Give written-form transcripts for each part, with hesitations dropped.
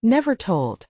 Never told.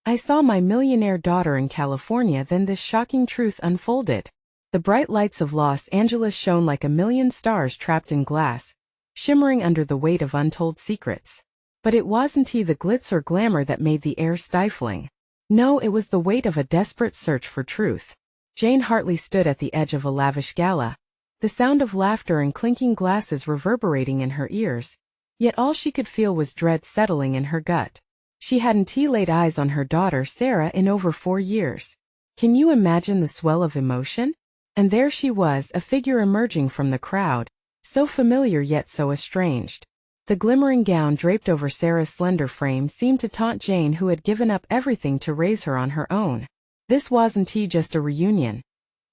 I saw my millionaire daughter in California, then this shocking truth unfolded. The bright lights of Los Angeles shone like a million stars trapped in glass, shimmering under the weight of untold secrets. But it wasn't the glitz or glamour that made the air stifling. No, it was the weight of a desperate search for truth. Jane Hartley stood at the edge of a lavish gala, the sound of laughter and clinking glasses reverberating in her ears. Yet all she could feel was dread settling in her gut. She hadn't laid eyes on her daughter Sarah in over 4 years. Can you imagine the swell of emotion? And there she was, a figure emerging from the crowd, so familiar yet so estranged. The glimmering gown draped over Sarah's slender frame seemed to taunt Jane, who had given up everything to raise her on her own. This wasn't just a reunion.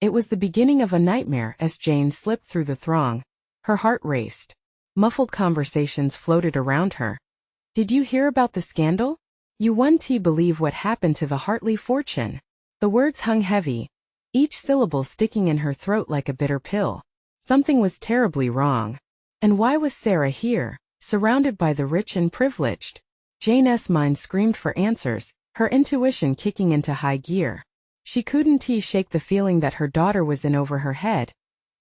It was the beginning of a nightmare. As Jane slipped through the throng, her heart raced. Muffled conversations floated around her. Did you hear about the scandal? You won't believe what happened to the Hartley fortune. The words hung heavy, each syllable sticking in her throat like a bitter pill. Something was terribly wrong. And why was Sarah here, surrounded by the rich and privileged? Jane's mind screamed for answers, her intuition kicking into high gear. She couldn't shake the feeling that her daughter was in over her head,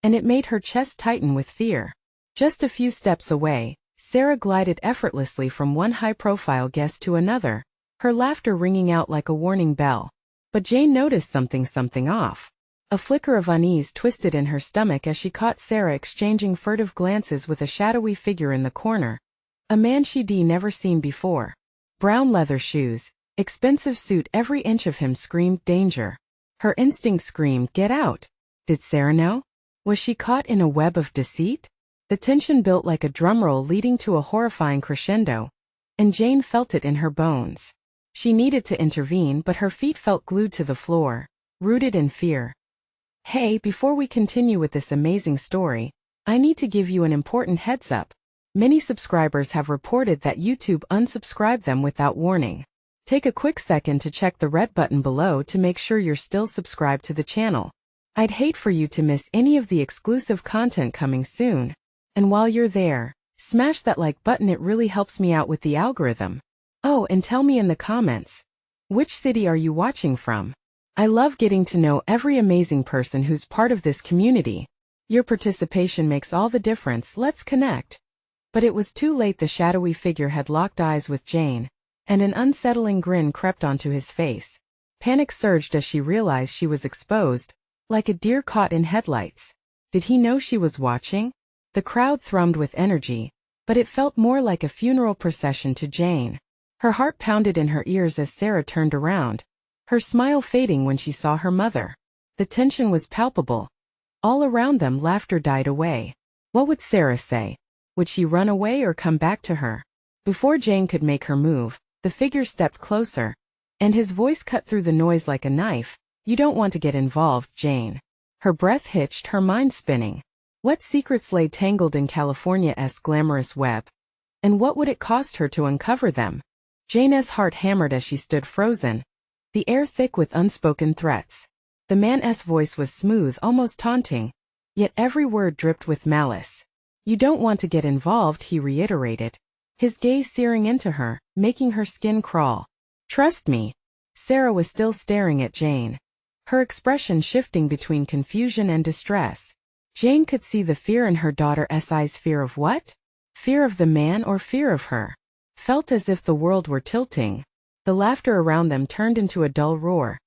and it made her chest tighten with fear. Just a few steps away, Sarah glided effortlessly from one high-profile guest to another, her laughter ringing out like a warning bell. But Jane noticed something off. A flicker of unease twisted in her stomach as she caught Sarah exchanging furtive glances with a shadowy figure in the corner, a man she'd never seen before. Brown leather shoes, expensive suit, every inch of him screamed danger. Her instinct screamed, get out. Did Sarah know? Was she caught in a web of deceit? The tension built like a drumroll, leading to a horrifying crescendo, and Jane felt it in her bones. She needed to intervene, but her feet felt glued to the floor, rooted in fear. Hey, before we continue with this amazing story, I need to give you an important heads up. Many subscribers have reported that YouTube unsubscribed them without warning. Take a quick second to check the red button below to make sure you're still subscribed to the channel. I'd hate for you to miss any of the exclusive content coming soon. And while you're there, smash that like button, it really helps me out with the algorithm. Oh, and tell me in the comments, which city are you watching from? I love getting to know every amazing person who's part of this community. Your participation makes all the difference. Let's connect. But it was too late. The shadowy figure had locked eyes with Jane, and an unsettling grin crept onto his face. Panic surged as she realized she was exposed, like a deer caught in headlights. Did he know she was watching? The crowd thrummed with energy, but it felt more like a funeral procession to Jane. Her heart pounded in her ears as Sarah turned around, her smile fading when she saw her mother. The tension was palpable. All around them, laughter died away. What would Sarah say? Would she run away or come back to her? Before Jane could make her move, the figure stepped closer, and his voice cut through the noise like a knife. You don't want to get involved, Jane. Her breath hitched, her mind spinning. What secrets lay tangled in California's glamorous web? And what would it cost her to uncover them? Jane's heart hammered as she stood frozen, the air thick with unspoken threats. The man's voice was smooth, almost taunting, yet every word dripped with malice. You don't want to get involved, he reiterated, his gaze searing into her, making her skin crawl. Trust me. Sarah was still staring at Jane, her expression shifting between confusion and distress. Jane could see the fear in her daughter's eyes. Fear of what? Fear of the man or fear of her? Felt as if the world were tilting. The laughter around them turned into a dull roar,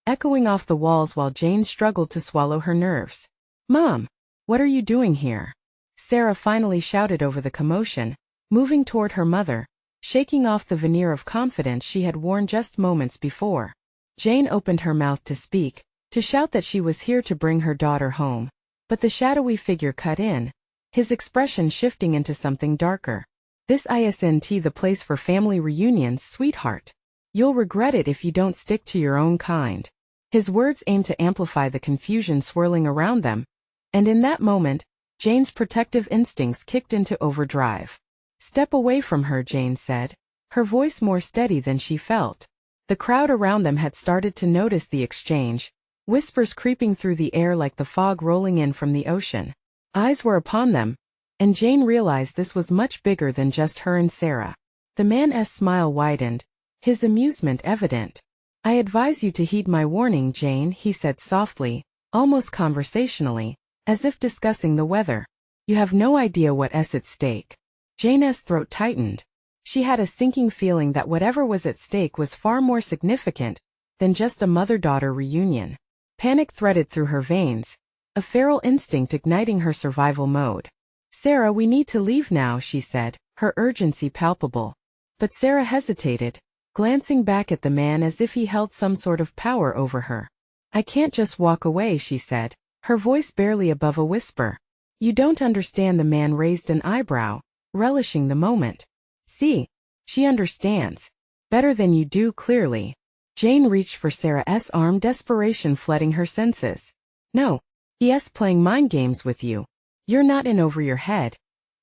echoing off the walls while Jane struggled to swallow her nerves. Mom, what are you doing here? Sarah finally shouted over the commotion, moving toward her mother, shaking off the veneer of confidence she had worn just moments before. Jane opened her mouth to speak, to shout that she was here to bring her daughter home. But the shadowy figure cut in, his expression shifting into something darker. This isn't the place for family reunions, sweetheart. You'll regret it if you don't stick to your own kind. His words aimed to amplify the confusion swirling around them, and in that moment, Jane's protective instincts kicked into overdrive. Step away from her, Jane said, her voice more steady than she felt. The crowd around them had started to notice the exchange, whispers creeping through the air like the fog rolling in from the ocean. Eyes were upon them, and Jane realized this was much bigger than just her and Sarah. The man's smile widened, his amusement evident. "I advise you to heed my warning, Jane," he said softly, almost conversationally, as if discussing the weather. "You have no idea what's at stake." Jane's throat tightened. She had a sinking feeling that whatever was at stake was far more significant than just a mother-daughter reunion. Panic threaded through her veins, a feral instinct igniting her survival mode. "Sarah, we need to leave now," she said, her urgency palpable. But Sarah hesitated, glancing back at the man as if he held some sort of power over her. "I can't just walk away," she said, her voice barely above a whisper. "You don't understand." The man raised an eyebrow, relishing the moment. "See, she understands. Better than you do, clearly." Jane reached for Sarah's arm, desperation flooding her senses. "No, he's playing mind games with you. You're not in over your head.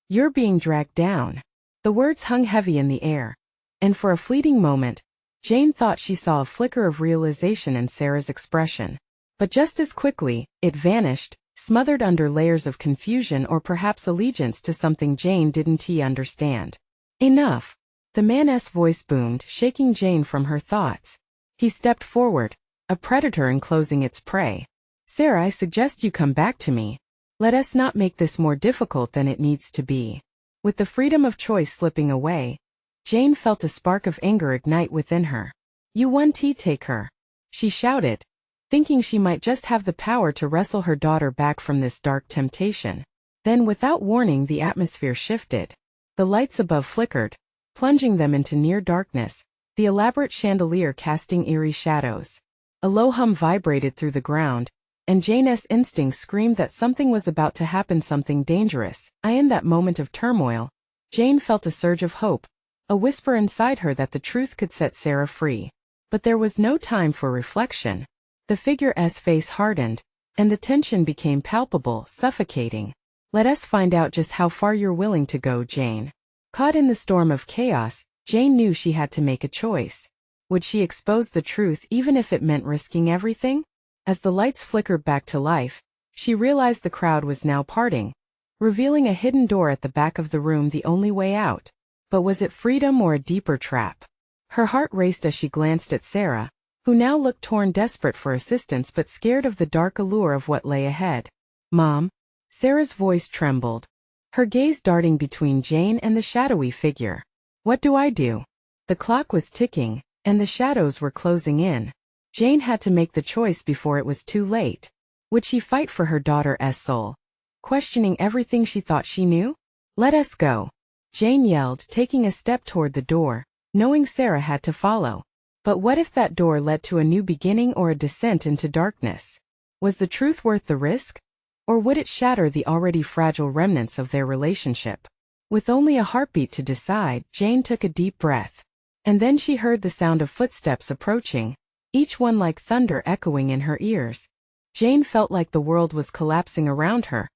You're being dragged down." The words hung heavy in the air, and for a fleeting moment, Jane thought she saw a flicker of realization in Sarah's expression. But just as quickly, it vanished, smothered under layers of confusion or perhaps allegiance to something Jane didn't understand. "Enough." The man's voice boomed, shaking Jane from her thoughts. He stepped forward, a predator enclosing its prey. "Sarah, I suggest you come back to me. Let us not make this more difficult than it needs to be." With the freedom of choice slipping away, Jane felt a spark of anger ignite within her. "You want to take her?" she shouted, thinking she might just have the power to wrestle her daughter back from this dark temptation. Then without warning the atmosphere shifted. The lights above flickered, plunging them into near darkness, the elaborate chandelier casting eerie shadows. A low hum vibrated through the ground, and Jane's instinct screamed that something was about to happen, something dangerous. In that moment of turmoil, Jane felt a surge of hope, a whisper inside her that the truth could set Sarah free. But there was no time for reflection. The figure's face hardened, and the tension became palpable, suffocating. "Let us find out just how far you're willing to go, Jane." Caught in the storm of chaos, Jane knew she had to make a choice. Would she expose the truth even if it meant risking everything? As the lights flickered back to life, she realized the crowd was now parting, revealing a hidden door at the back of the room, the only way out. But was it freedom or a deeper trap? Her heart raced as she glanced at Sarah, who now looked torn, desperate for assistance but scared of the dark allure of what lay ahead. "Mom?" Sarah's voice trembled, her gaze darting between Jane and the shadowy figure. "What do I do?" The clock was ticking, and the shadows were closing in. Jane had to make the choice before it was too late. Would she fight for her daughter's soul, questioning everything she thought she knew? "Let us go," Jane yelled, taking a step toward the door, knowing Sarah had to follow. But what if that door led to a new beginning or a descent into darkness? Was the truth worth the risk? Or would it shatter the already fragile remnants of their relationship? With only a heartbeat to decide, Jane took a deep breath. And then she heard the sound of footsteps approaching, each one like thunder echoing in her ears. Jane felt like the world was collapsing around her,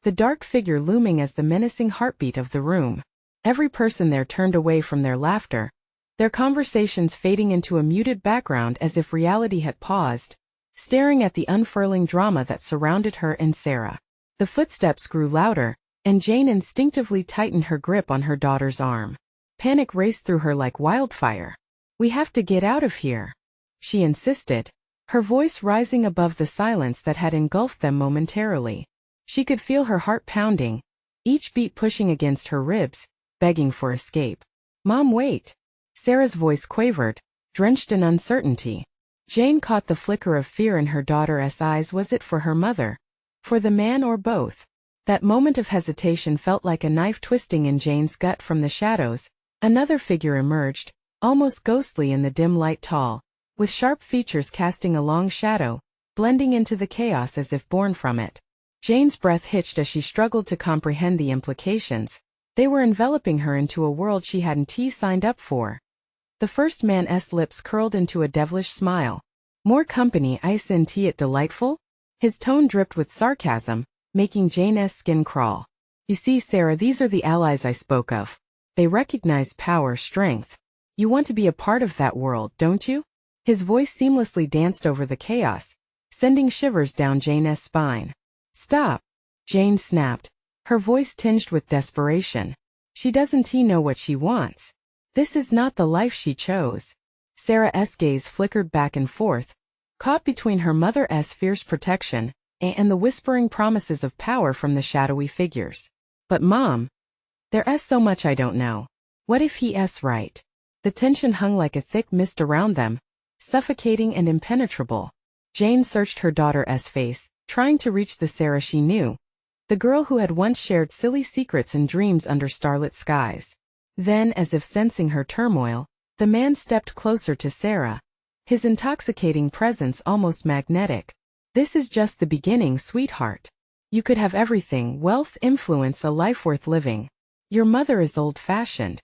the dark figure looming as the menacing heartbeat of the room. Every person there turned away from their laughter, their conversations fading into a muted background as if reality had paused, staring at the unfurling drama that surrounded her and Sarah. The footsteps grew louder, and Jane instinctively tightened her grip on her daughter's arm. Panic raced through her like wildfire. "We have to get out of here," she insisted, her voice rising above the silence that had engulfed them momentarily. She could feel her heart pounding, each beat pushing against her ribs, begging for escape. "Mom, wait." Sarah's voice quavered, drenched in uncertainty. Jane caught the flicker of fear in her daughter's eyes. Was it for her mother? For the man, or both? That moment of hesitation felt like a knife twisting in Jane's gut. From the shadows, another figure emerged, almost ghostly in the dim light, tall, with sharp features casting a long shadow, blending into the chaos as if born from it. Jane's breath hitched as she struggled to comprehend the implications. They were enveloping her into a world she hadn't signed up for. The first man's lips curled into a devilish smile. "More company, isn't it delightful?" His tone dripped with sarcasm, making Jane's skin crawl. "You see, Sarah, these are the allies I spoke of. They recognize power, strength. You want to be a part of that world, don't you?" His voice seamlessly danced over the chaos, sending shivers down Jane's spine. "Stop," Jane snapped, her voice tinged with desperation. "She doesn't know what she wants. This is not the life she chose." Sarah's gaze flickered back and forth, caught between her mother's fierce protection and the whispering promises of power from the shadowy figures. But Mom, there's so much I don't know. What if he's right? The tension hung like a thick mist around them, suffocating and impenetrable. Jane searched her daughter's face, trying to reach the Sarah she knew, the girl who had once shared silly secrets and dreams under starlit skies. Then, as if sensing her turmoil, the man stepped closer to Sarah, his intoxicating presence almost magnetic. This is just the beginning, sweetheart. You could have everything: wealth, influence, a life worth living. Your mother is old-fashioned.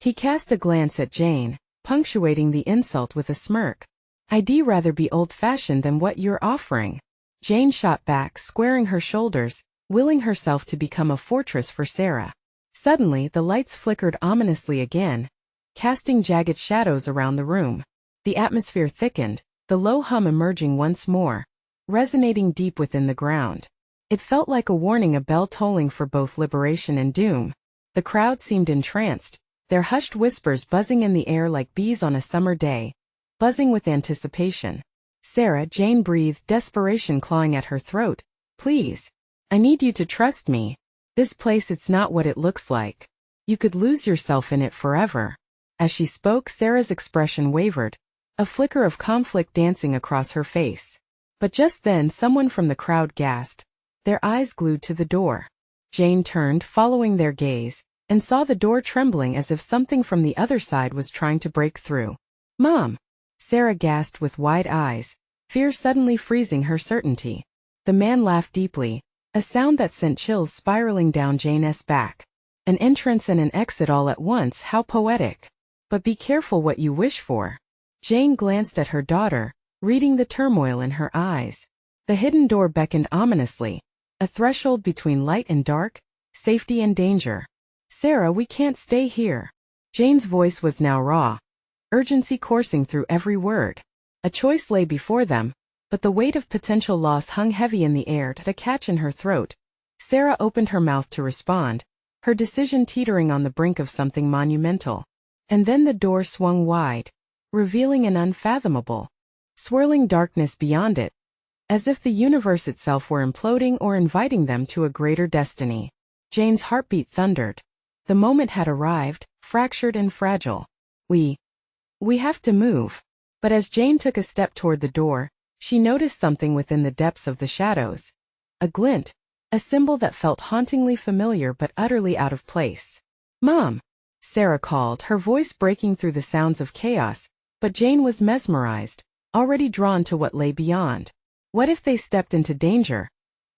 He cast a glance at Jane, punctuating the insult with a smirk. I'd rather be old-fashioned than what you're offering. Jane shot back, squaring her shoulders, willing herself to become a fortress for Sarah. Suddenly, the lights flickered ominously again, casting jagged shadows around the room. The atmosphere thickened, the low hum emerging once more, resonating deep within the ground. It felt like a warning, a bell tolling for both liberation and doom. The crowd seemed entranced, their hushed whispers buzzing in the air like bees on a summer day, buzzing with anticipation. Sarah, Jane breathed, desperation clawing at her throat. Please. I need you to trust me. This place, it's not what it looks like. You could lose yourself in it forever. As she spoke, Sarah's expression wavered, a flicker of conflict dancing across her face. But just then someone from the crowd gasped, their eyes glued to the door. Jane turned, following their gaze, and saw the door trembling as if something from the other side was trying to break through. Mom! Sarah gasped with wide eyes, fear suddenly freezing her certainty. The man laughed deeply, a sound that sent chills spiraling down Jane's back. An entrance and an exit all at once, how poetic. But be careful what you wish for. Jane glanced at her daughter, reading the turmoil in her eyes. The hidden door beckoned ominously, a threshold between light and dark, safety and danger. Sarah, we can't stay here. Jane's voice was now raw, urgency coursing through every word. A choice lay before them, but the weight of potential loss hung heavy in the air, a catch in her throat. Sarah opened her mouth to respond, her decision teetering on the brink of something monumental. And then the door swung wide, revealing an unfathomable, swirling darkness beyond it, as if the universe itself were imploding or inviting them to a greater destiny. Jane's heartbeat thundered. The moment had arrived, fractured and fragile. We have to move. But as Jane took a step toward the door, she noticed something within the depths of the shadows. A glint, a symbol that felt hauntingly familiar but utterly out of place. Mom! Sarah called, her voice breaking through the sounds of chaos, but Jane was mesmerized, already drawn to what lay beyond. What if they stepped into danger?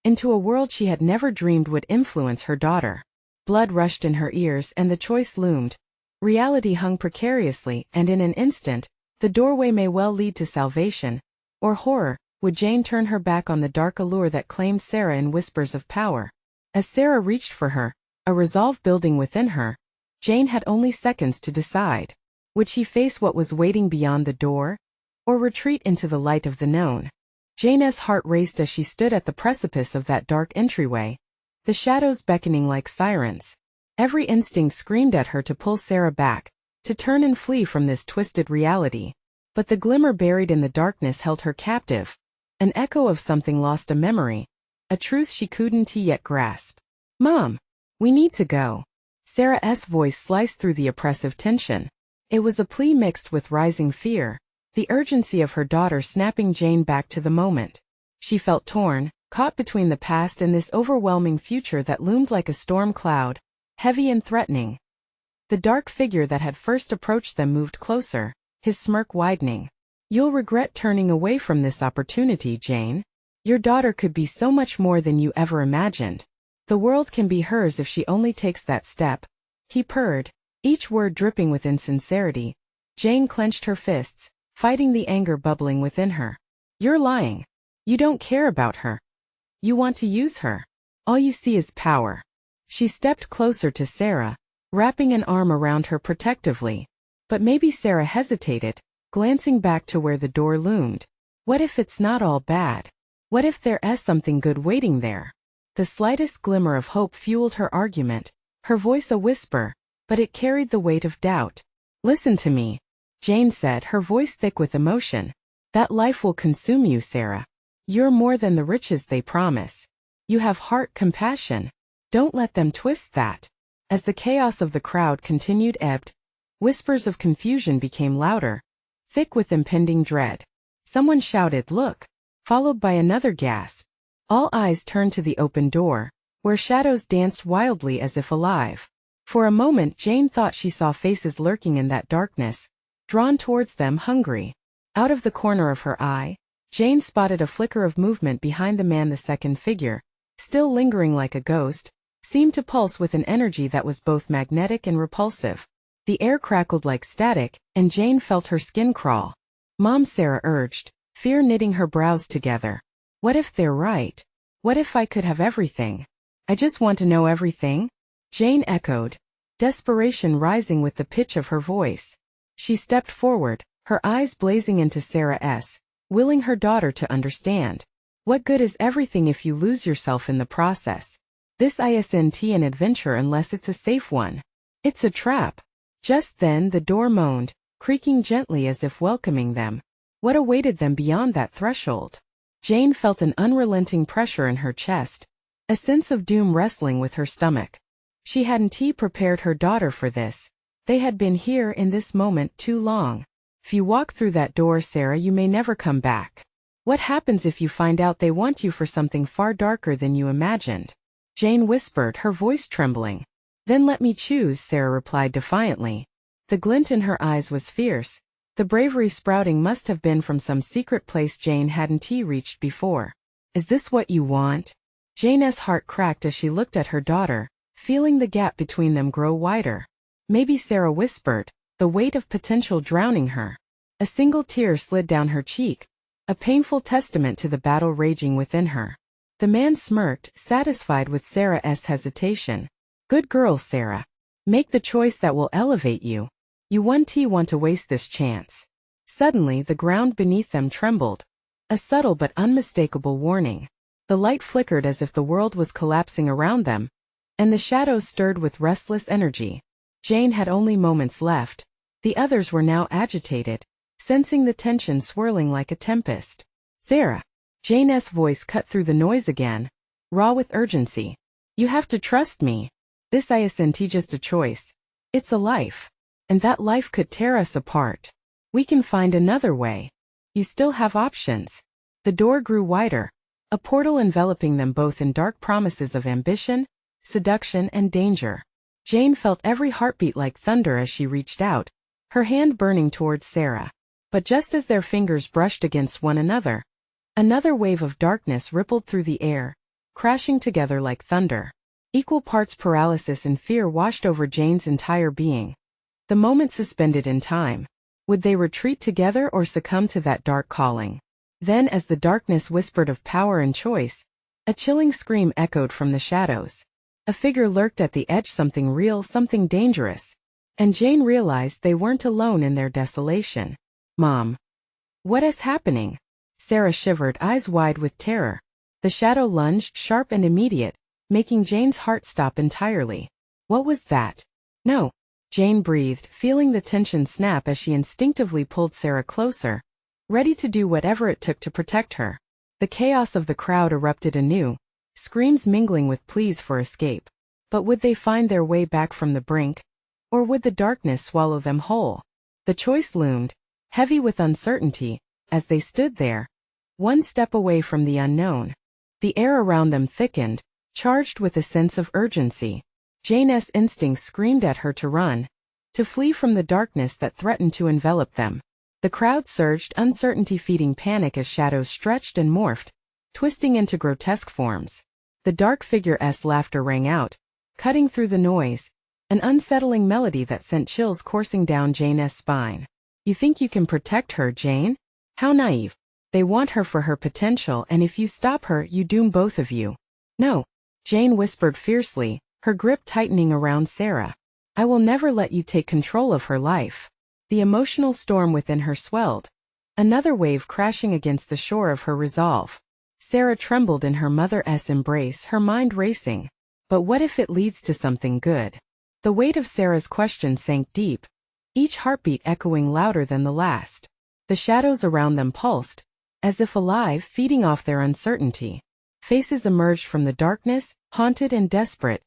Into a world she had never dreamed would influence her daughter. Blood rushed in her ears and the choice loomed. Reality hung precariously, and in an instant, the doorway may well lead to salvation, or horror. Would Jane turn her back on the dark allure that claimed Sarah in whispers of power? As Sarah reached for her, a resolve building within her, Jane had only seconds to decide. Would she face what was waiting beyond the door, or retreat into the light of the known? Jane's heart raced as she stood at the precipice of that dark entryway, the shadows beckoning like sirens. Every instinct screamed at her to pull Sarah back, to turn and flee from this twisted reality. But the glimmer buried in the darkness held her captive, an echo of something lost, a memory, a truth she couldn't yet grasp. Mom! We need to go. Sarah's voice sliced through the oppressive tension. It was a plea mixed with rising fear, the urgency of her daughter snapping Jane back to the moment. She felt torn, caught between the past and this overwhelming future that loomed like a storm cloud, heavy and threatening. The dark figure that had first approached them moved closer, his smirk widening. You'll regret turning away from this opportunity, Jane. Your daughter could be so much more than you ever imagined. The world can be hers if she only takes that step. He purred, each word dripping with insincerity. Jane clenched her fists, fighting the anger bubbling within her. You're lying. You don't care about her. You want to use her. All you see is power. She stepped closer to Sarah, wrapping an arm around her protectively. But maybe Sarah hesitated, glancing back to where the door loomed. What if it's not all bad? What if there is something good waiting there? The slightest glimmer of hope fueled her argument, her voice a whisper, but it carried the weight of doubt. Listen to me. Jane said, her voice thick with emotion. That life will consume you, Sarah. You're more than the riches they promise. You have heart, compassion. Don't let them twist that. As the chaos of the crowd continued ebbed, whispers of confusion became louder, thick with impending dread. Someone shouted, "Look!" followed by another gasp. All eyes turned to the open door, where shadows danced wildly as if alive. For a moment Jane thought she saw faces lurking in that darkness, drawn towards them hungry. Out of the corner of her eye, Jane spotted a flicker of movement behind the man. The second figure, still lingering like a ghost, seemed to pulse with an energy that was both magnetic and repulsive. The air crackled like static, and Jane felt her skin crawl. "Mom," Sarah urged, fear knitting her brows together. "What if they're right? What if I could have everything? I just want to know everything," Jane echoed, desperation rising with the pitch of her voice. She stepped forward, her eyes blazing into Sarah's, willing her daughter to understand. "What good is everything if you lose yourself in the process? This isn't an adventure unless it's a safe one. It's a trap." Just then the door moaned, creaking gently as if welcoming them. What awaited them beyond that threshold? Jane felt an unrelenting pressure in her chest, a sense of doom wrestling with her stomach. She hadn't prepared her daughter for this. They had been here in this moment too long. "If you walk through that door, Sarah, you may never come back. What happens if you find out they want you for something far darker than you imagined?" Jane whispered, her voice trembling. "Then let me choose," Sarah replied defiantly. The glint in her eyes was fierce. The bravery sprouting must have been from some secret place Jane hadn't reached before. "Is this what you want?" Jane's heart cracked as she looked at her daughter, feeling the gap between them grow wider. "Maybe," Sarah whispered, the weight of potential drowning her. A single tear slid down her cheek, a painful testament to the battle raging within her. The man smirked, satisfied with Sarah's hesitation. "Good girl, Sarah. Make the choice that will elevate you. You won't want to waste this chance." Suddenly the ground beneath them trembled. A subtle but unmistakable warning. The light flickered as if the world was collapsing around them, and the shadows stirred with restless energy. Jane had only moments left. The others were now agitated, sensing the tension swirling like a tempest. "Sarah." Jane's voice cut through the noise again, raw with urgency. "You have to trust me. This isn't just a choice. It's a life. And that life could tear us apart. We can find another way. You still have options." The door grew wider, a portal enveloping them both in dark promises of ambition, seduction, and danger. Jane felt every heartbeat like thunder as she reached out, her hand burning towards Sarah. But just as their fingers brushed against one another, another wave of darkness rippled through the air, crashing together like thunder. Equal parts paralysis and fear washed over Jane's entire being. The moment suspended in time. Would they retreat together or succumb to that dark calling? Then, as the darkness whispered of power and choice, a chilling scream echoed from the shadows. A figure lurked at the edge, something real, something dangerous. And Jane realized they weren't alone in their desolation. "Mom. What is happening?" Sarah shivered, eyes wide with terror. The shadow lunged, sharp and immediate, making Jane's heart stop entirely. "What was that?" "No," Jane breathed, feeling the tension snap as she instinctively pulled Sarah closer, ready to do whatever it took to protect her. The chaos of the crowd erupted anew, screams mingling with pleas for escape. But would they find their way back from the brink? Or would the darkness swallow them whole? The choice loomed, heavy with uncertainty, as they stood there, one step away from the unknown. The air around them thickened, charged with a sense of urgency. Jane's instincts screamed at her to run, to flee from the darkness that threatened to envelop them. The crowd surged, uncertainty feeding panic as shadows stretched and morphed, twisting into grotesque forms. The dark figure's laughter rang out, cutting through the noise, an unsettling melody that sent chills coursing down Jane's spine. "You think you can protect her, Jane? How naive. They want her for her potential, and if you stop her, you doom both of you." "No," Jane whispered fiercely, her grip tightening around Sarah. "I will never let you take control of her life." The emotional storm within her swelled, another wave crashing against the shore of her resolve. Sarah trembled in her mother's embrace, her mind racing. But what if it leads to something good? The weight of Sarah's question sank deep, each heartbeat echoing louder than the last. The shadows around them pulsed, as if alive, feeding off their uncertainty. Faces emerged from the darkness, haunted and desperate,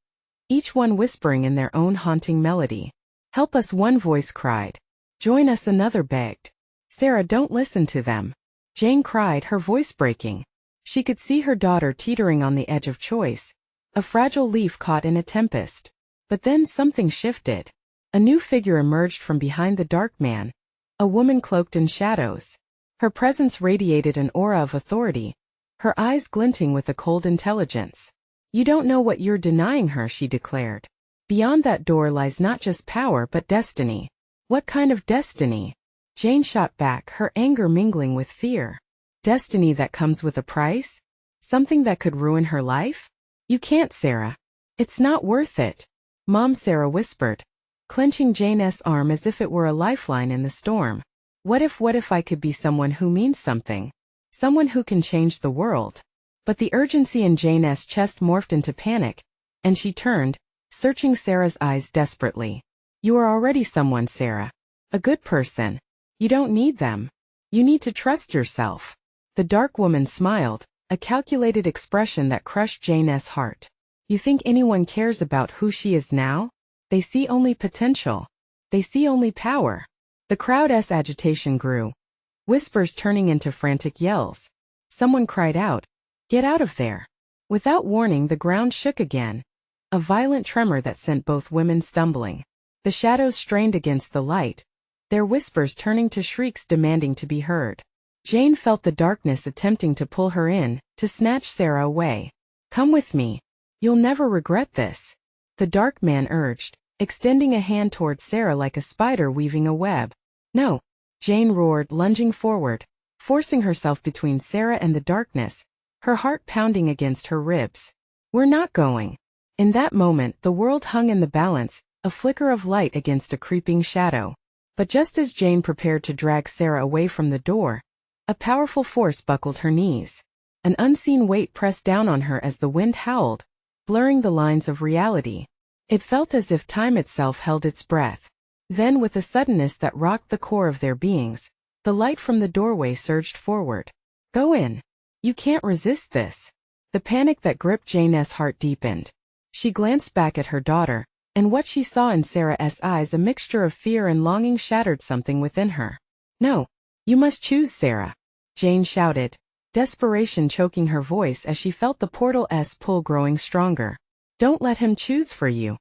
each one whispering in their own haunting melody. "Help us," one voice cried. "Join us," another begged. "Sarah, don't listen to them," Jane cried, her voice breaking. She could see her daughter teetering on the edge of choice, a fragile leaf caught in a tempest. But then something shifted. A new figure emerged from behind the dark man, a woman cloaked in shadows. Her presence radiated an aura of authority, her eyes glinting with a cold intelligence. "You don't know what you're denying her," she declared. "Beyond that door lies not just power but destiny." "What kind of destiny?" Jane shot back, her anger mingling with fear. "Destiny that comes with a price? Something that could ruin her life? You can't, Sarah. It's not worth it." "Mom," Sarah whispered, clenching Jane's arm as if it were a lifeline in the storm. What if I could be someone who means something? Someone who can change the world?" But the urgency in Jane's chest morphed into panic, and she turned, searching Sarah's eyes desperately. "You are already someone, Sarah. A good person. You don't need them. You need to trust yourself." The dark woman smiled, a calculated expression that crushed Jane's heart. "You think anyone cares about who she is now? They see only potential. They see only power." The crowd's agitation grew, whispers turning into frantic yells. Someone cried out, "Get out of there!" Without warning, the ground shook again, a violent tremor that sent both women stumbling. The shadows strained against the light, their whispers turning to shrieks demanding to be heard. Jane felt the darkness attempting to pull her in, to snatch Sarah away. "Come with me. You'll never regret this," the dark man urged, extending a hand toward Sarah like a spider weaving a web. "No," Jane roared, lunging forward, forcing herself between Sarah and the darkness, her heart pounding against her ribs. "We're not going." In that moment, the world hung in the balance, a flicker of light against a creeping shadow. But just as Jane prepared to drag Sarah away from the door, a powerful force buckled her knees. An unseen weight pressed down on her as the wind howled, blurring the lines of reality. It felt as if time itself held its breath. Then, with a suddenness that rocked the core of their beings, the light from the doorway surged forward. "Go in. You can't resist this." The panic that gripped Jane's heart deepened. She glanced back at her daughter, and what she saw in Sarah's eyes, a mixture of fear and longing, shattered something within her. "No. You must choose, Sarah," Jane shouted, desperation choking her voice as she felt the portal's pull growing stronger. "Don't let him choose for you."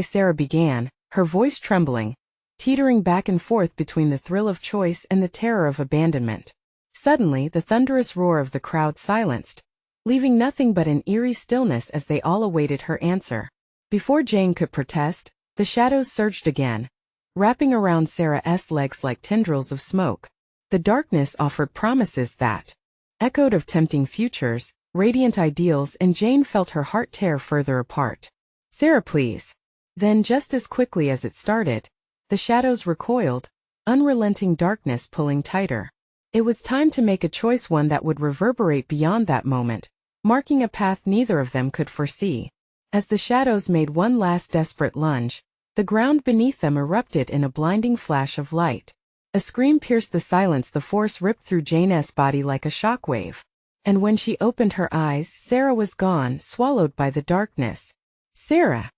Sarah began, her voice trembling, teetering back and forth between the thrill of choice and the terror of abandonment. Suddenly, the thunderous roar of the crowd silenced, leaving nothing but an eerie stillness as they all awaited her answer. Before Jane could protest, the shadows surged again, wrapping around Sarah's legs like tendrils of smoke. The darkness offered promises that echoed of tempting futures, radiant ideals, and Jane felt her heart tear further apart. "Sarah, please." Then, just as quickly as it started, the shadows recoiled, unrelenting darkness pulling tighter. It was time to make a choice, one that would reverberate beyond that moment, marking a path neither of them could foresee. As the shadows made one last desperate lunge, the ground beneath them erupted in a blinding flash of light. A scream pierced the silence, the force ripped through Jane's body like a shockwave. And when she opened her eyes, Sarah was gone, swallowed by the darkness. "Sarah!"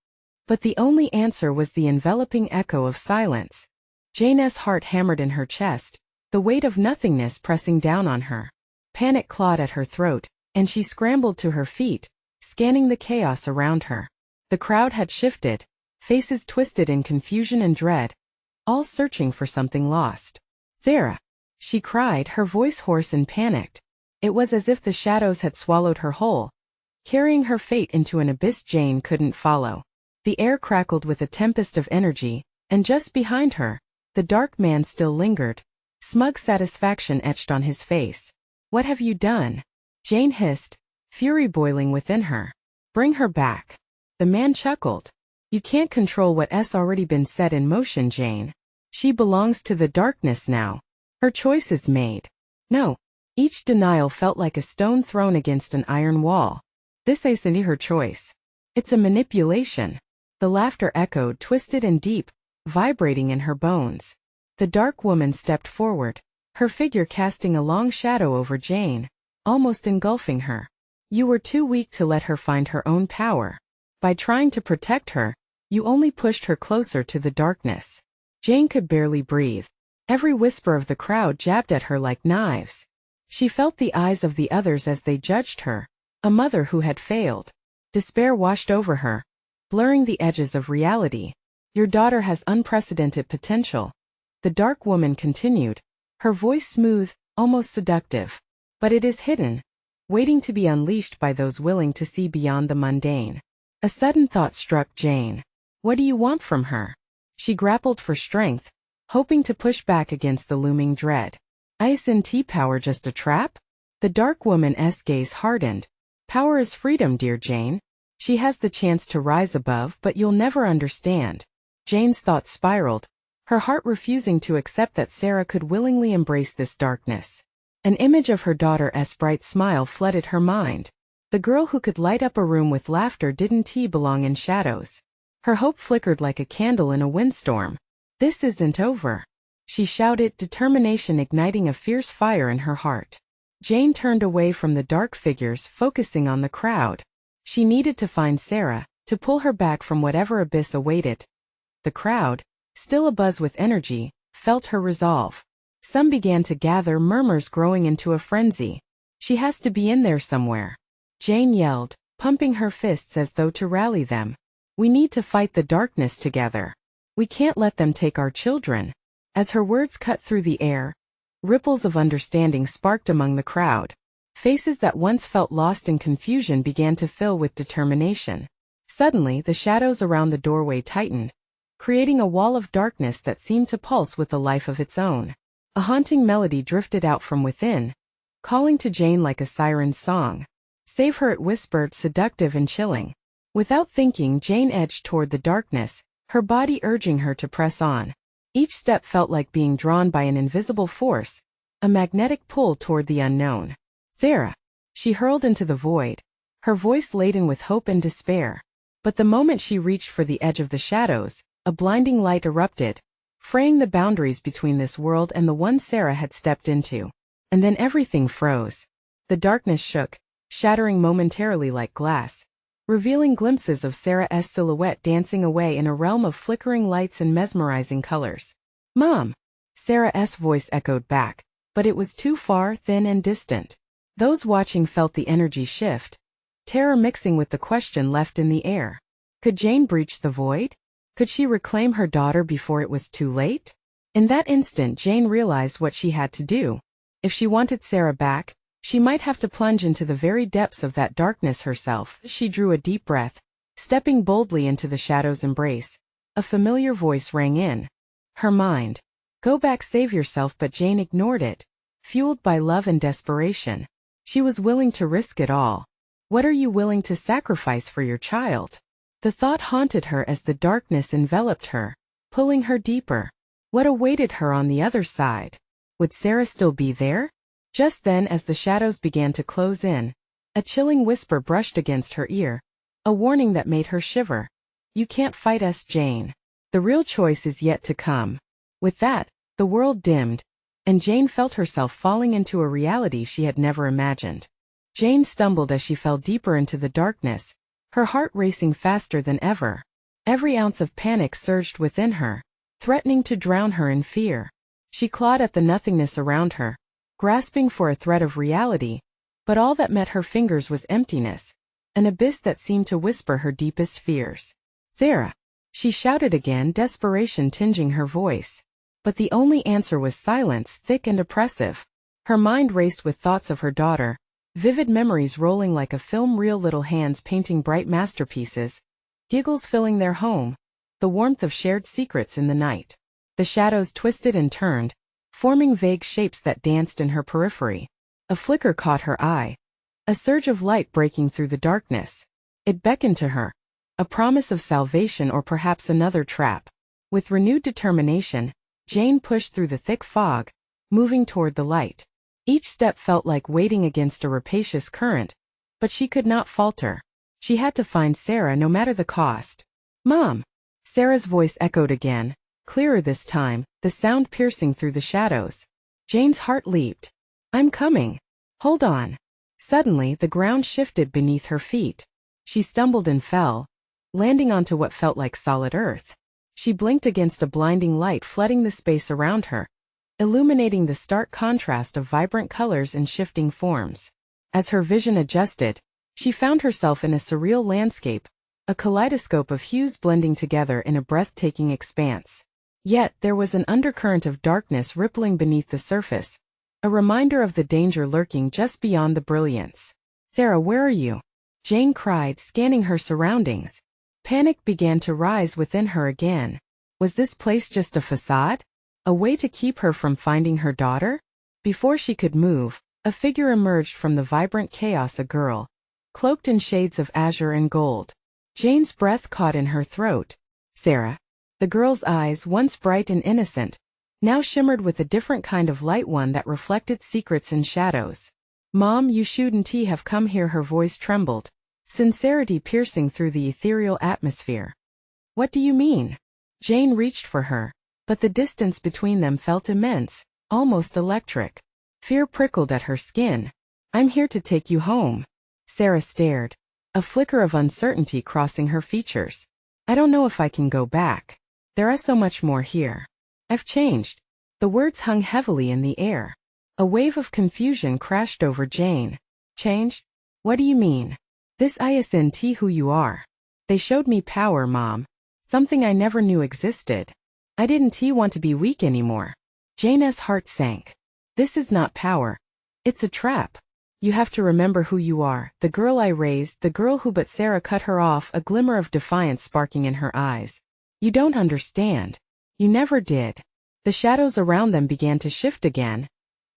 But the only answer was the enveloping echo of silence. Jane's heart hammered in her chest, the weight of nothingness pressing down on her. Panic clawed at her throat, and she scrambled to her feet, scanning the chaos around her. The crowd had shifted, faces twisted in confusion and dread, all searching for something lost. "Sarah!" she cried, her voice hoarse and panicked. It was as if the shadows had swallowed her whole, carrying her fate into an abyss Jane couldn't follow. The air crackled with a tempest of energy, and just behind her, the dark man still lingered, smug satisfaction etched on his face. "What have you done?" Jane hissed, fury boiling within her. "Bring her back." The man chuckled. "You can't control what's already been set in motion, Jane. She belongs to the darkness now. Her choice is made." "No." Each denial felt like a stone thrown against an iron wall. "This isn't her choice. It's a manipulation." The laughter echoed, twisted and deep, vibrating in her bones. The dark woman stepped forward, her figure casting a long shadow over Jane, almost engulfing her. You were too weak to let her find her own power. By trying to protect her, you only pushed her closer to the darkness. Jane could barely breathe. Every whisper of the crowd jabbed at her like knives. She felt the eyes of the others as they judged her, a mother who had failed. Despair washed over her, blurring the edges of reality. Your daughter has unprecedented potential. The dark woman continued, her voice smooth, almost seductive. But it is hidden, waiting to be unleashed by those willing to see beyond the mundane. A sudden thought struck Jane. What do you want from her? She grappled for strength, hoping to push back against the looming dread. Isn't power just a trap? The dark woman's gaze hardened. Power is freedom, dear Jane. She has the chance to rise above, but you'll never understand. Jane's thoughts spiraled, her heart refusing to accept that Sarah could willingly embrace this darkness. An image of her daughter's bright smile flooded her mind. The girl who could light up a room with laughter didn't belong in shadows. Her hope flickered like a candle in a windstorm. This isn't over, she shouted, determination igniting a fierce fire in her heart. Jane turned away from the dark figures, focusing on the crowd. She needed to find Sarah, to pull her back from whatever abyss awaited. The crowd, still abuzz with energy, felt her resolve. Some began to gather, murmurs growing into a frenzy. She has to be in there somewhere, Jane yelled, pumping her fists as though to rally them. We need to fight the darkness together. We can't let them take our children. As her words cut through the air, ripples of understanding sparked among the crowd. Faces that once felt lost in confusion began to fill with determination. Suddenly, the shadows around the doorway tightened, creating a wall of darkness that seemed to pulse with a life of its own. A haunting melody drifted out from within, calling to Jane like a siren's song. Save her, it whispered, seductive and chilling. Without thinking, Jane edged toward the darkness, her body urging her to press on. Each step felt like being drawn by an invisible force, a magnetic pull toward the unknown. Sarah! She hurled into the void, her voice laden with hope and despair. But the moment she reached for the edge of the shadows, a blinding light erupted, fraying the boundaries between this world and the one Sarah had stepped into. And then everything froze. The darkness shook, shattering momentarily like glass, revealing glimpses of Sarah's silhouette dancing away in a realm of flickering lights and mesmerizing colors. Mom! Sarah's voice echoed back, but it was too far, thin and distant. Those watching felt the energy shift, terror mixing with the question left in the air. Could Jane breach the void? Could she reclaim her daughter before it was too late? In that instant, Jane realized what she had to do. If she wanted Sarah back, she might have to plunge into the very depths of that darkness herself. She drew a deep breath, stepping boldly into the shadow's embrace. A familiar voice rang in her mind. Go back, save yourself, but Jane ignored it. Fueled by love and desperation, she was willing to risk it all. What are you willing to sacrifice for your child? The thought haunted her as the darkness enveloped her, pulling her deeper. What awaited her on the other side? Would Sarah still be there? Just then, as the shadows began to close in, a chilling whisper brushed against her ear, a warning that made her shiver. You can't fight us, Jane. The real choice is yet to come. With that, the world dimmed, and Jane felt herself falling into a reality she had never imagined. Jane stumbled as she fell deeper into the darkness, her heart racing faster than ever. Every ounce of panic surged within her, threatening to drown her in fear. She clawed at the nothingness around her, grasping for a thread of reality, but all that met her fingers was emptiness, an abyss that seemed to whisper her deepest fears. Sarah! She shouted again, desperation tinging her voice. But the only answer was silence, thick and oppressive. Her mind raced with thoughts of her daughter, vivid memories rolling like a film reel, little hands painting bright masterpieces, giggles filling their home, the warmth of shared secrets in the night. The shadows twisted and turned, forming vague shapes that danced in her periphery. A flicker caught her eye, a surge of light breaking through the darkness. It beckoned to her, a promise of salvation or perhaps another trap. With renewed determination, Jane pushed through the thick fog, moving toward the light. Each step felt like wading against a rapacious current, but she could not falter. She had to find Sarah no matter the cost. Mom! Sarah's voice echoed again, Clearer this time, the sound piercing through the shadows. Jane's heart leaped. I'm coming. Hold on. Suddenly, the ground shifted beneath her feet. She stumbled and fell, landing onto what felt like solid earth. She blinked against a blinding light flooding the space around her, illuminating the stark contrast of vibrant colors and shifting forms. As her vision adjusted, she found herself in a surreal landscape, a kaleidoscope of hues blending together in a breathtaking expanse. Yet, there was an undercurrent of darkness rippling beneath the surface, a reminder of the danger lurking just beyond the brilliance. Sarah, where are you? Jane cried, scanning her surroundings. Panic began to rise within her again. Was this place just a facade? A way to keep her from finding her daughter? Before she could move, a figure emerged from the vibrant chaos, a girl, cloaked in shades of azure and gold. Jane's breath caught in her throat. Sarah. The girl's eyes, once bright and innocent, now shimmered with a different kind of light, one that reflected secrets and shadows. Mom, you shouldn't have come here. Her voice trembled, sincerity piercing through the ethereal atmosphere. What do you mean? Jane reached for her, but the distance between them felt immense, almost electric. Fear prickled at her skin. I'm here to take you home. Sarah stared, a flicker of uncertainty crossing her features. I don't know if I can go back. There is so much more here. I've changed. The words hung heavily in the air. A wave of confusion crashed over Jane. Changed? What do you mean? This isn't who you are. They showed me power, Mom. Something I never knew existed. I didn't want to be weak anymore. Jane's heart sank. This is not power. It's a trap. You have to remember who you are, the girl I raised, the girl who— But Sarah cut her off, a glimmer of defiance sparking in her eyes. You don't understand. You never did. The shadows around them began to shift again,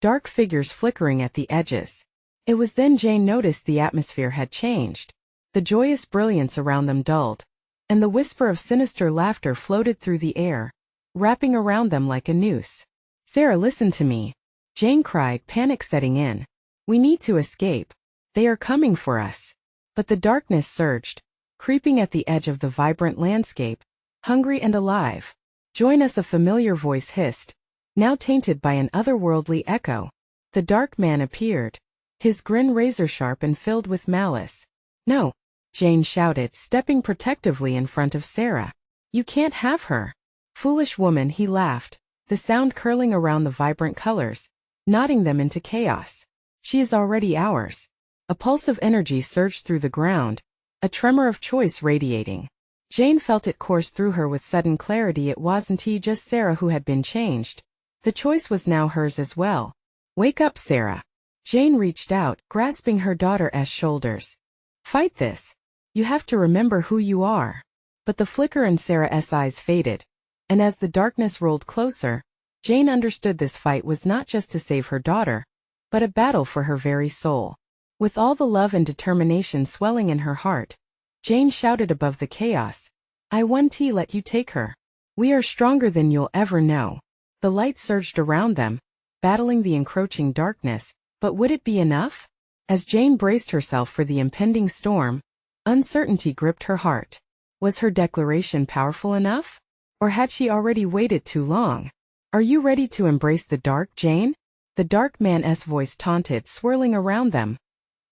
dark figures flickering at the edges. It was then Jane noticed the atmosphere had changed. The joyous brilliance around them dulled, and the whisper of sinister laughter floated through the air, wrapping around them like a noose. Sarah, listen to me. Jane cried, panic setting in. We need to escape. They are coming for us. But the darkness surged, creeping at the edge of the vibrant landscape, hungry and alive. Join us, a familiar voice hissed, now tainted by an otherworldly echo. The dark man appeared, his grin razor-sharp and filled with malice. No, Jane shouted, stepping protectively in front of Sarah. You can't have her. Foolish woman, he laughed, the sound curling around the vibrant colors, knotting them into chaos. She is already ours. A pulse of energy surged through the ground, a tremor of choice radiating. Jane felt it course through her with sudden clarity. It wasn't just Sarah who had been changed. The choice was now hers as well. Wake up, Sarah. Jane reached out, grasping her daughter's shoulders. Fight this. You have to remember who you are. But the flicker in Sarah's eyes faded, and as the darkness rolled closer, Jane understood this fight was not just to save her daughter, but a battle for her very soul. With all the love and determination swelling in her heart, Jane shouted above the chaos. I won't let you take her. We are stronger than you'll ever know. The light surged around them, battling the encroaching darkness, but would it be enough? As Jane braced herself for the impending storm, uncertainty gripped her heart. Was her declaration powerful enough? Or had she already waited too long? Are you ready to embrace the dark, Jane? The dark man's voice taunted, swirling around them.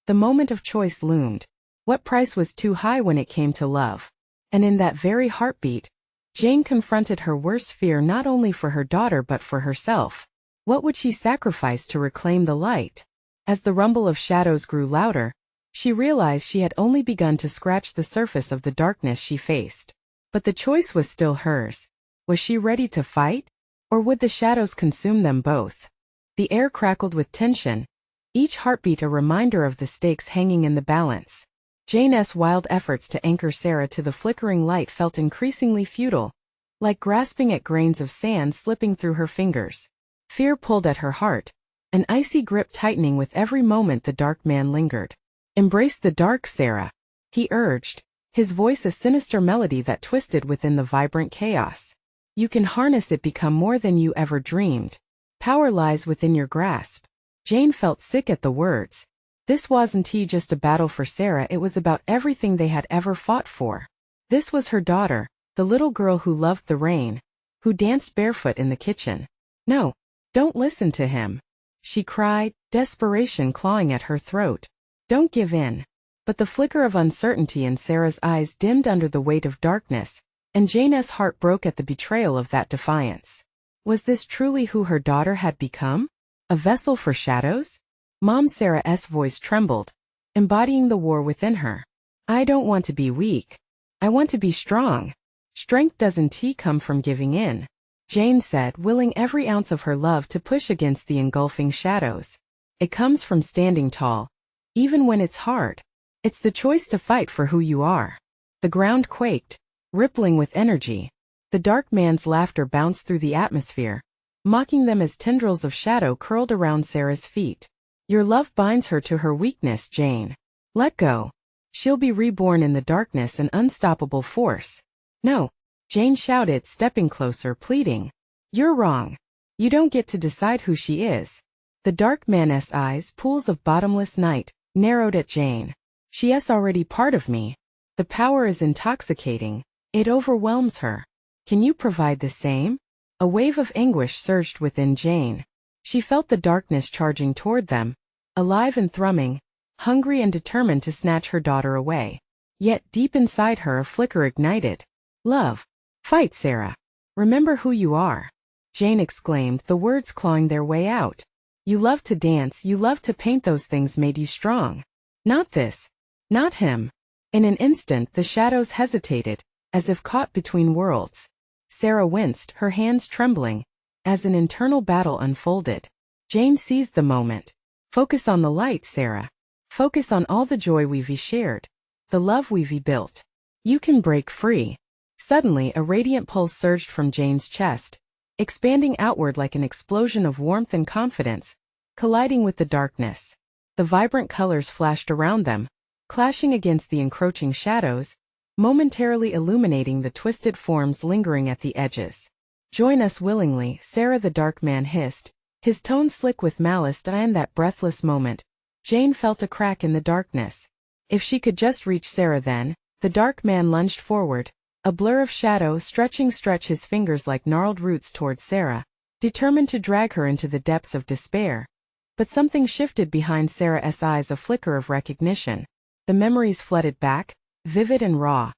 The moment of choice loomed. What price was too high when it came to love? And in that very heartbeat, Jane confronted her worst fear, not only for her daughter but for herself. What would she sacrifice to reclaim the light? As the rumble of shadows grew louder, she realized she had only begun to scratch the surface of the darkness she faced. But the choice was still hers. Was she ready to fight? Or would the shadows consume them both? The air crackled with tension, each heartbeat a reminder of the stakes hanging in the balance. Jane's wild efforts to anchor Sarah to the flickering light felt increasingly futile, like grasping at grains of sand slipping through her fingers. Fear pulled at her heart, an icy grip tightening with every moment the dark man lingered. Embrace the dark, Sarah, he urged, his voice a sinister melody that twisted within the vibrant chaos. You can harness it, become more than you ever dreamed. Power lies within your grasp. Jane felt sick at the words. This wasn't just a battle for Sarah, it was about everything they had ever fought for. This was her daughter, the little girl who loved the rain, who danced barefoot in the kitchen. No, don't listen to him, she cried, desperation clawing at her throat. Don't give in. But the flicker of uncertainty in Sarah's eyes dimmed under the weight of darkness, and Jane's heart broke at the betrayal of that defiance. Was this truly who her daughter had become? A vessel for shadows? Mom Sarah's voice trembled, embodying the war within her. I don't want to be weak. I want to be strong. Strength doesn't come from giving in, Jane said, willing every ounce of her love to push against the engulfing shadows. It comes from standing tall, even when it's hard. It's the choice to fight for who you are. The ground quaked, rippling with energy. The dark man's laughter bounced through the atmosphere, mocking them as tendrils of shadow curled around Sarah's feet. Your love binds her to her weakness, Jane. Let go. She'll be reborn in the darkness, an unstoppable force. No, Jane shouted, stepping closer, pleading. You're wrong. You don't get to decide who she is. The dark man's eyes, pools of bottomless night, narrowed at Jane. She's already part of me. The power is intoxicating. It overwhelms her. Can you provide the same? A wave of anguish surged within Jane. She felt the darkness charging toward them, alive and thrumming, hungry and determined to snatch her daughter away. Yet deep inside her a flicker ignited. Love. Fight, Sarah. Remember who you are. Jane exclaimed, the words clawing their way out. You love to dance, you love to paint, those things made you strong. Not this. Not him. In an instant the shadows hesitated, as if caught between worlds. Sarah winced, her hands trembling, as an internal battle unfolded. Jane seized the moment. Focus on the light, Sarah. Focus on all the joy we've shared, the love we've built. You can break free. Suddenly a radiant pulse surged from Jane's chest, expanding outward like an explosion of warmth and confidence, colliding with the darkness. The vibrant colors flashed around them, clashing against the encroaching shadows, momentarily illuminating the twisted forms lingering at the edges. Join us willingly, Sarah, the dark man hissed, his tone slick with malice. In that breathless moment, Jane felt a crack in the darkness. If she could just reach Sarah then, the dark man lunged forward, a blur of shadow stretch his fingers like gnarled roots towards Sarah, determined to drag her into the depths of despair. But something shifted behind Sarah's eyes, a flicker of recognition. The memories flooded back, vivid and raw.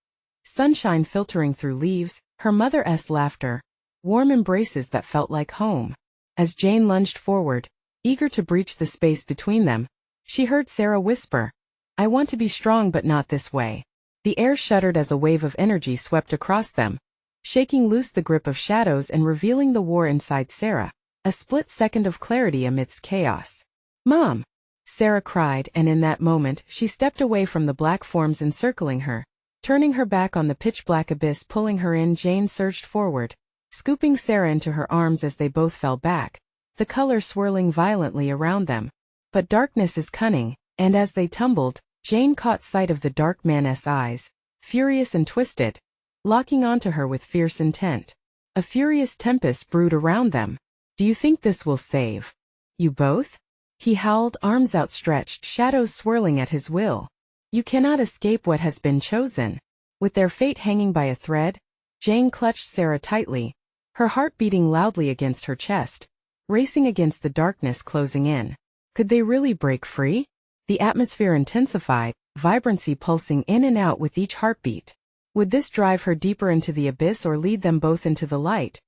Sunshine filtering through leaves, her mother's laughter, warm embraces that felt like home. As Jane lunged forward, eager to breach the space between them, she heard Sarah whisper, I want to be strong, but not this way. The air shuddered as a wave of energy swept across them, shaking loose the grip of shadows and revealing the war inside Sarah, a split second of clarity amidst chaos. Mom! Sarah cried, and in that moment she stepped away from the black forms encircling her, turning her back on the pitch-black abyss pulling her in. Jane surged forward, scooping Sarah into her arms as they both fell back, the color swirling violently around them. But darkness is cunning, and as they tumbled, Jane caught sight of the dark man's eyes, furious and twisted, locking onto her with fierce intent. A furious tempest brewed around them. Do you think this will save you both? He howled, arms outstretched, shadows swirling at his will. You cannot escape what has been chosen. With their fate hanging by a thread, Jane clutched Sarah tightly, her heart beating loudly against her chest, racing against the darkness closing in. Could they really break free? The atmosphere intensified, vibrancy pulsing in and out with each heartbeat. Would this drive her deeper into the abyss or lead them both into the light?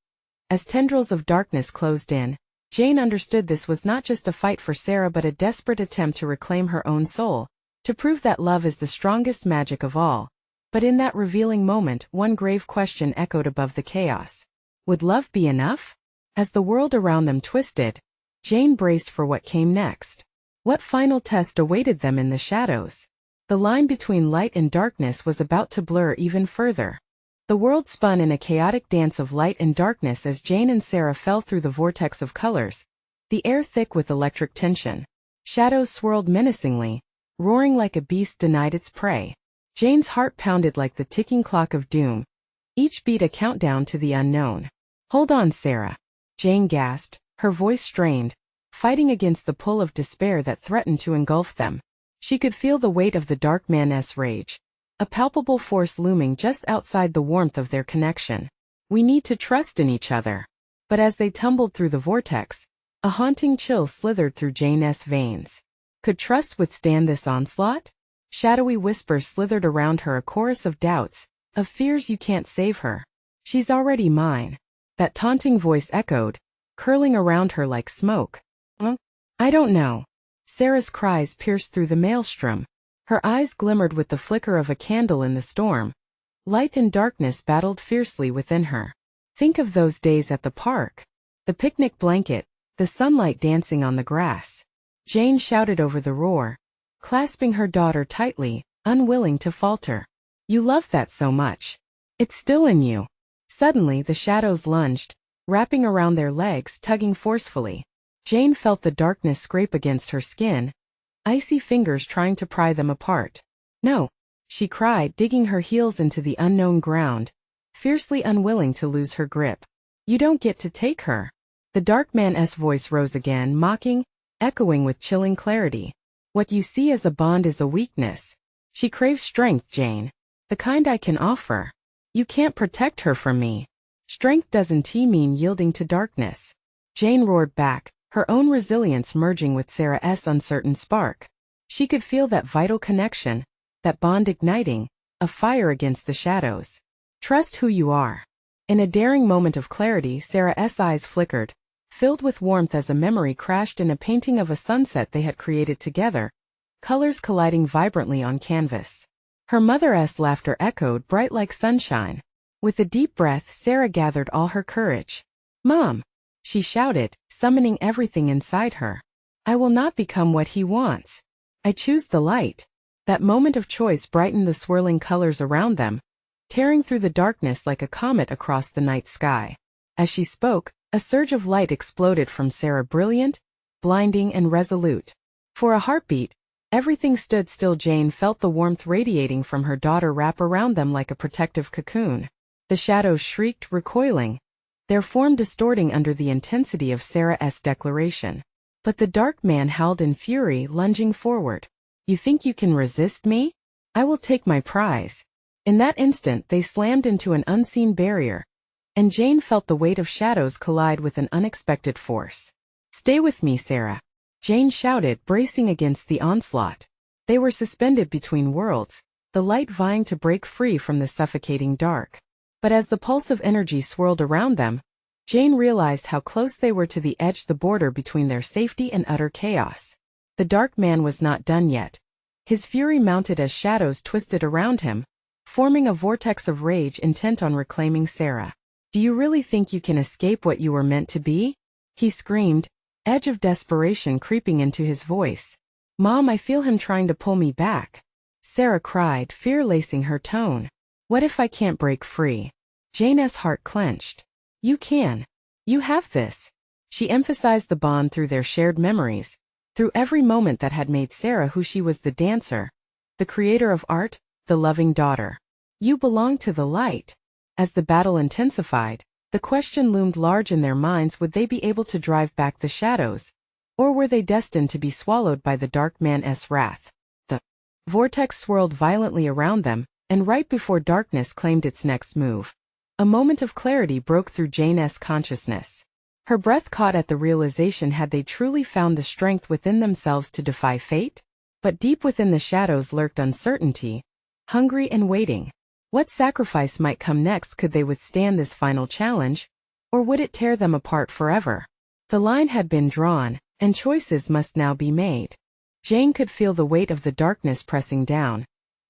As tendrils of darkness closed in, Jane understood this was not just a fight for Sarah but a desperate attempt to reclaim her own soul, to prove that love is the strongest magic of all. But in that revealing moment, one grave question echoed above the chaos. Would love be enough? As the world around them twisted, Jane braced for what came next. What final test awaited them in the shadows? The line between light and darkness was about to blur even further. The world spun in a chaotic dance of light and darkness as Jane and Sarah fell through the vortex of colors, the air thick with electric tension. Shadows swirled menacingly, roaring like a beast denied its prey. Jane's heart pounded like the ticking clock of doom, each beat a countdown to the unknown. Hold on, Sarah. Jane gasped, her voice strained, fighting against the pull of despair that threatened to engulf them. She could feel the weight of the dark man's rage, a palpable force looming just outside the warmth of their connection. We need to trust in each other. But as they tumbled through the vortex, a haunting chill slithered through Jane's veins. Could trust withstand this onslaught? Shadowy whispers slithered around her, a chorus of doubts, of fears. You can't save her. She's already mine. That taunting voice echoed, curling around her like smoke. I don't know. Sarah's cries pierced through the maelstrom. Her eyes glimmered with the flicker of a candle in the storm. Light and darkness battled fiercely within her. Think of those days at the park. The picnic blanket, the sunlight dancing on the grass. Jane shouted over the roar, clasping her daughter tightly, unwilling to falter. You loved that so much. It's still in you. Suddenly the shadows lunged, wrapping around their legs, tugging forcefully. Jane felt the darkness scrape against her skin, icy fingers trying to pry them apart. No, she cried, digging her heels into the unknown ground, fiercely unwilling to lose her grip. You don't get to take her. The dark man's voice rose again, mocking, echoing with chilling clarity. What you see as a bond is a weakness. She craves strength, Jane. The kind I can offer. You can't protect her from me. Strength doesn't mean yielding to darkness. Jane roared back, her own resilience merging with Sarah's uncertain spark. She could feel that vital connection, that bond igniting, a fire against the shadows. Trust who you are. In a daring moment of clarity, Sarah's eyes flickered, filled with warmth as a memory crashed in a painting of a sunset they had created together, colors colliding vibrantly on canvas. Her mother's laughter echoed, bright like sunshine. With a deep breath, Sarah gathered all her courage. Mom! She shouted, summoning everything inside her. I will not become what he wants. I choose the light. That moment of choice brightened the swirling colors around them, tearing through the darkness like a comet across the night sky. As she spoke, a surge of light exploded from Sarah, brilliant, blinding and resolute. For a heartbeat, everything stood still. Jane felt the warmth radiating from her daughter wrap around them like a protective cocoon. The shadows shrieked, recoiling, their form distorting under the intensity of Sarah's declaration. But the dark man howled in fury, lunging forward. You think you can resist me? I will take my prize. In that instant they slammed into an unseen barrier, and Jane felt the weight of shadows collide with an unexpected force. Stay with me, Sarah. Jane shouted, bracing against the onslaught. They were suspended between worlds, the light vying to break free from the suffocating dark. But as the pulse of energy swirled around them, Jane realized how close they were to the edge, the border between their safety and utter chaos. The dark man was not done yet. His fury mounted as shadows twisted around him, forming a vortex of rage intent on reclaiming Sarah. Do you really think you can escape what you were meant to be? He screamed, edge of desperation creeping into his voice. Mom, I feel him trying to pull me back. Sarah cried, fear lacing her tone. What if I can't break free? Jane's heart clenched. You can. You have this. She emphasized the bond through their shared memories, through every moment that had made Sarah who she was, the dancer, the creator of art, the loving daughter. You belong to the light. As the battle intensified, the question loomed large in their minds: would they be able to drive back the shadows, or were they destined to be swallowed by the dark man's wrath? The vortex swirled violently around them, and right before darkness claimed its next move, a moment of clarity broke through Jane's consciousness. Her breath caught at the realization: had they truly found the strength within themselves to defy fate? But deep within the shadows lurked uncertainty, hungry and waiting. What sacrifice might come next? Could they withstand this final challenge, or would it tear them apart forever? The line had been drawn, and choices must now be made. Jane could feel the weight of the darkness pressing down,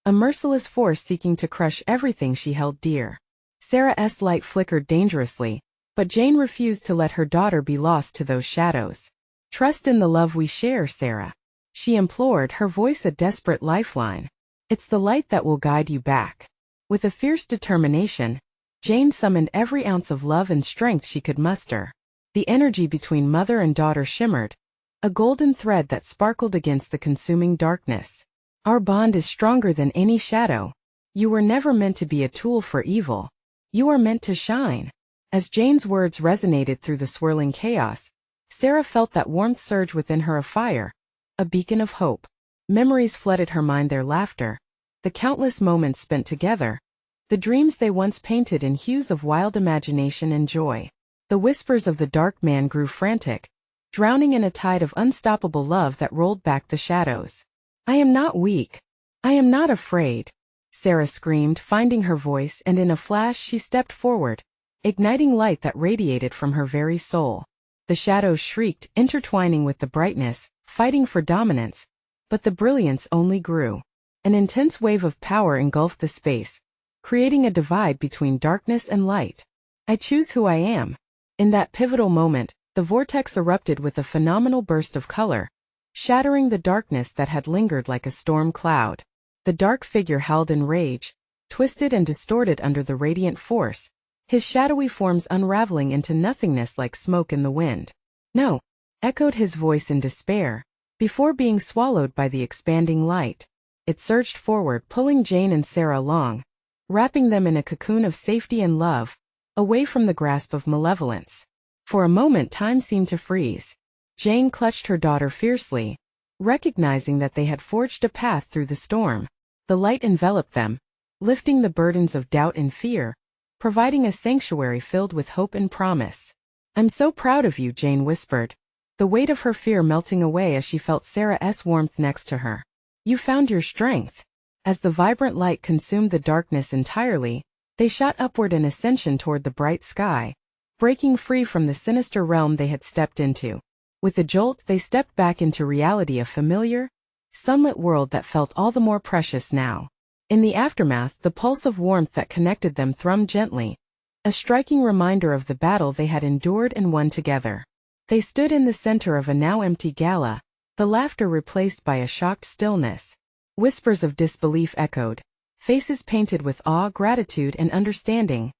a merciless force seeking to crush everything she held dear. Sarah's light flickered dangerously, but Jane refused to let her daughter be lost to those shadows. Trust in the love we share, Sarah, she implored, her voice a desperate lifeline. It's the light that will guide you back. With a fierce determination, Jane summoned every ounce of love and strength she could muster. The energy between mother and daughter shimmered, a golden thread that sparkled against the consuming darkness. Our bond is stronger than any shadow. You were never meant to be a tool for evil. You are meant to shine. As Jane's words resonated through the swirling chaos, Sarah felt that warmth surge within her, a fire, a beacon of hope. Memories flooded her mind, their laughter, the countless moments spent together, the dreams they once painted in hues of wild imagination and joy. The whispers of the dark man grew frantic, drowning in a tide of unstoppable love that rolled back the shadows. "I am not weak. I am not afraid," Sarah screamed, finding her voice, and in a flash she stepped forward, igniting light that radiated from her very soul. The shadows shrieked, intertwining with the brightness, fighting for dominance, but the brilliance only grew. An intense wave of power engulfed the space, creating a divide between darkness and light. "I choose who I am." In that pivotal moment, the vortex erupted with a phenomenal burst of color, shattering the darkness that had lingered like a storm cloud. The dark figure howled in rage, twisted and distorted under the radiant force, his shadowy forms unraveling into nothingness like smoke in the wind. "No!" echoed his voice in despair, before being swallowed by the expanding light. It surged forward, pulling Jane and Sarah along, wrapping them in a cocoon of safety and love, away from the grasp of malevolence. For a moment time seemed to freeze. Jane clutched her daughter fiercely, recognizing that they had forged a path through the storm. The light enveloped them, lifting the burdens of doubt and fear, providing a sanctuary filled with hope and promise. "I'm so proud of you," Jane whispered, the weight of her fear melting away as she felt Sarah's warmth next to her. "You found your strength." As the vibrant light consumed the darkness entirely, they shot upward in ascension toward the bright sky, breaking free from the sinister realm they had stepped into. With a jolt, they stepped back into reality, a familiar, sunlit world that felt all the more precious now. In the aftermath, the pulse of warmth that connected them thrummed gently, a striking reminder of the battle they had endured and won together. They stood in the center of a now empty gala, the laughter replaced by a shocked stillness. Whispers of disbelief echoed, faces painted with awe, gratitude, and understanding.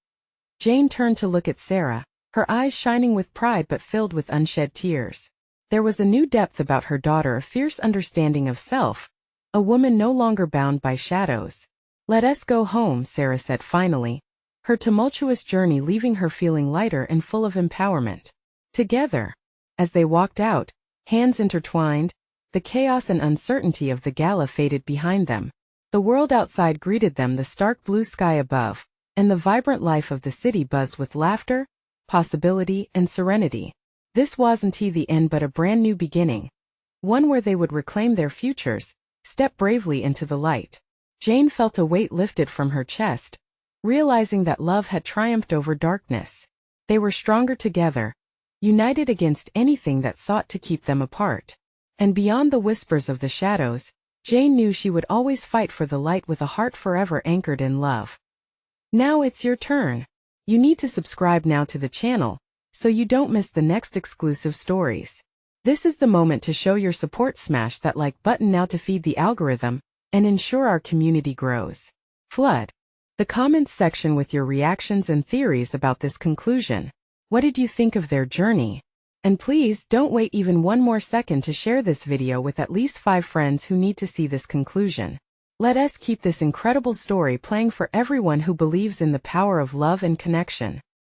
Jane turned to look at Sarah, her eyes shining with pride but filled with unshed tears. There was a new depth about her daughter, a fierce understanding of self, a woman no longer bound by shadows. "Let us go home," Sarah said finally, her tumultuous journey leaving her feeling lighter and full of empowerment. Together, as they walked out, hands intertwined, the chaos and uncertainty of the gala faded behind them. The world outside greeted them, the stark blue sky above, and the vibrant life of the city buzzed with laughter, possibility, and serenity. This wasn't the end but a brand new beginning, one where they would reclaim their futures, step bravely into the light. Jane felt a weight lifted from her chest, realizing that love had triumphed over darkness. They were stronger together, united against anything that sought to keep them apart. And beyond the whispers of the shadows, Jane knew she would always fight for the light with a heart forever anchored in love. Now it's your turn. You need to subscribe now to the channel, so you don't miss the next exclusive stories. This is the moment to show your support. Smash that like button now to feed the algorithm and ensure our community grows. Flood the comments section with your reactions and theories about this conclusion. What did you think of their journey? And please don't wait even one more second to share this video with at least 5 friends who need to see this conclusion. Let us keep this incredible story playing for everyone who believes in the power of love and connection.